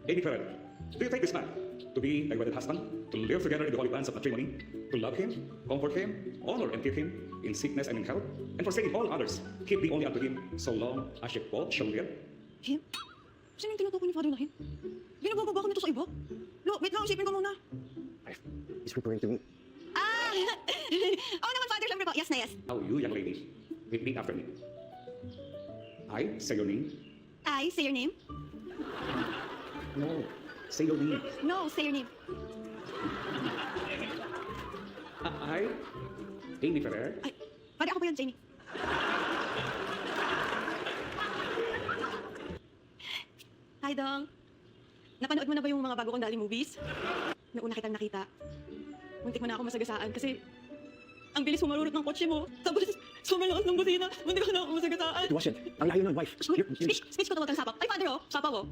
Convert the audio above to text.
Amy Ferrer, do you take this man to be a wedded husband, to live together in the holy bands of matrimony, to love him, comfort him, honor and keep him in sickness and in health, and forsaking all others, keep thee only unto him, so long as ye both shall live? Him? Sino yung tinutukoy ni Father na him? Ginagawa ba ako nito sa iba? Lo, wait lang, isipin ko muna. He's referring to me. Ah! Oo naman, Father, syempre po. Yes na yes. Now you, young lady, repeat after me. I say your name. I say your name. No, say your name. No, say your name. I, Amy Ferrer, Ay, Father, ako po yun, Jamie. Hi, Dong. Napanood mo na ba yung mga bago kong Dali movies? Noong una kitang nakita, muntik mo na ako masagasaan kasi ang bilis humarurot ng kotse mo. Tapos, sumalakas ng busina. Muntik ko na ako masagasaan. It wasn't. Ang layo nun, wife. Speech ko to, wag kang sapaw. Ay, Father, oh. Sapaw, oh.